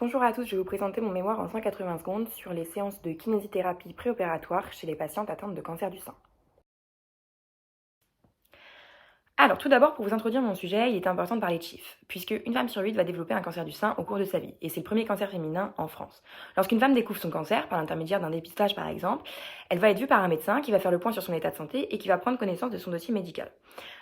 Bonjour à tous, je vais vous présenter mon mémoire en 180 secondes sur les séances de kinésithérapie préopératoire chez les patientes atteintes de cancer du sein. Alors tout d'abord, pour vous introduire mon sujet, il est important de parler de chiffres, puisque une femme sur 8 va développer un cancer du sein au cours de sa vie, et c'est le premier cancer féminin en France. Lorsqu'une femme découvre son cancer, par l'intermédiaire d'un dépistage par exemple, elle va être vue par un médecin qui va faire le point sur son état de santé et qui va prendre connaissance de son dossier médical.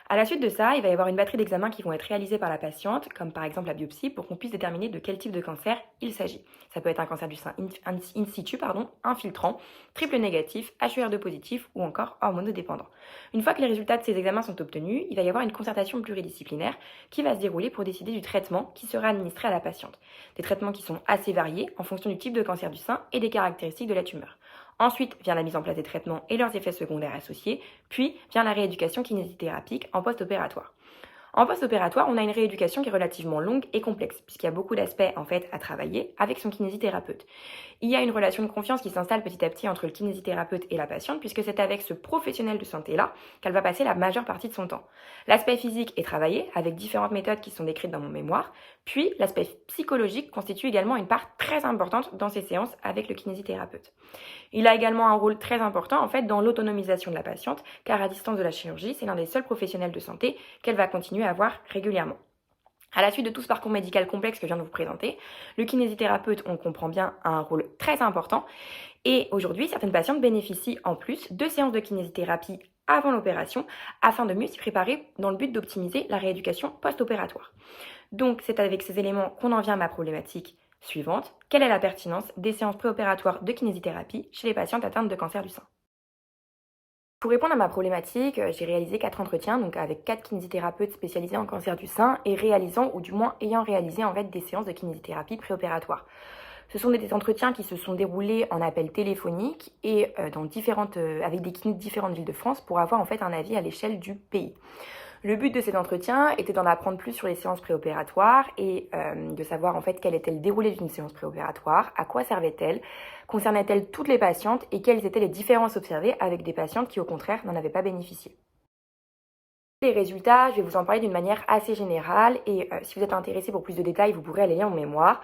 À la suite de ça, il va y avoir une batterie d'examens qui vont être réalisés par la patiente, comme par exemple la biopsie, pour qu'on puisse déterminer de quel type de cancer il s'agit. Ça peut être un cancer du sein in situ, infiltrant, triple négatif, HER2 positif ou encore hormonodépendant. Une fois que les résultats de ces examens sont obtenus, il va y avoir une concertation pluridisciplinaire qui va se dérouler pour décider du traitement qui sera administré à la patiente. Des traitements qui sont assez variés en fonction du type de cancer du sein et des caractéristiques de la tumeur. Ensuite vient la mise en place des traitements et leurs effets secondaires associés, puis vient la rééducation kinésithérapeutique en post-opératoire. En post-opératoire, on a une rééducation qui est relativement longue et complexe, puisqu'il y a beaucoup d'aspects en fait à travailler avec son kinésithérapeute. Il y a une relation de confiance qui s'installe petit à petit entre le kinésithérapeute et la patiente, puisque c'est avec ce professionnel de santé-là qu'elle va passer la majeure partie de son temps. L'aspect physique est travaillé avec différentes méthodes qui sont décrites dans mon mémoire, puis l'aspect psychologique constitue également une part très importante dans ces séances avec le kinésithérapeute. Il a également un rôle très important en fait dans l'autonomisation de la patiente, car à distance de la chirurgie, c'est l'un des seuls professionnels de santé qu'elle va continuer à voir régulièrement. À la suite de tout ce parcours médical complexe que je viens de vous présenter, le kinésithérapeute, on comprend bien, a un rôle très important. Et aujourd'hui, certaines patientes bénéficient en plus de séances de kinésithérapie avant l'opération afin de mieux s'y préparer dans le but d'optimiser la rééducation post-opératoire. Donc, c'est avec ces éléments qu'on en vient à ma problématique suivante. Quelle est la pertinence des séances préopératoires de kinésithérapie chez les patientes atteintes de cancer du sein? Pour répondre à ma problématique, j'ai réalisé 4 entretiens, donc avec 4 kinésithérapeutes spécialisés en cancer du sein et réalisant, ou du moins ayant réalisé en fait des séances de kinésithérapie préopératoire. Ce sont des entretiens qui se sont déroulés en appel téléphonique et avec des kinés de différentes villes de France pour avoir en fait un avis à l'échelle du pays. Le but de cet entretien était d'en apprendre plus sur les séances préopératoires et de savoir en fait quel était le déroulé d'une séance préopératoire, à quoi servait-elle, concernait-elle toutes les patientes et quelles étaient les différences observées avec des patientes qui au contraire n'en avaient pas bénéficié. Les résultats, je vais vous en parler d'une manière assez générale et si vous êtes intéressé pour plus de détails, vous pourrez aller lire mon mémoire.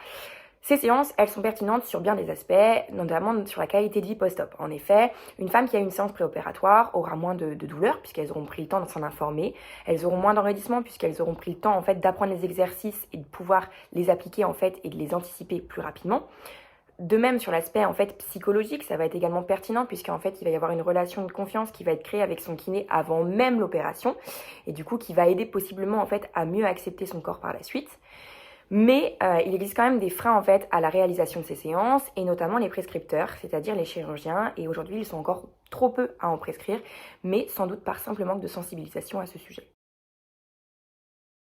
Ces séances, elles sont pertinentes sur bien des aspects, notamment sur la qualité de vie post-op. En effet, une femme qui a une séance préopératoire aura moins de douleurs puisqu'elles auront pris le temps de s'en informer. Elles auront moins d'enraidissement puisqu'elles auront pris le temps en fait d'apprendre les exercices et de pouvoir les appliquer en fait et de les anticiper plus rapidement. De même sur l'aspect en fait psychologique, ça va être également pertinent puisqu'en fait il va y avoir une relation de confiance qui va être créée avec son kiné avant même l'opération et du coup qui va aider possiblement en fait à mieux accepter son corps par la suite. Mais il existe quand même des freins en fait à la réalisation de ces séances et notamment les prescripteurs, c'est-à-dire les chirurgiens. Et aujourd'hui, ils sont encore trop peu à en prescrire, mais sans doute par simple manque de sensibilisation à ce sujet.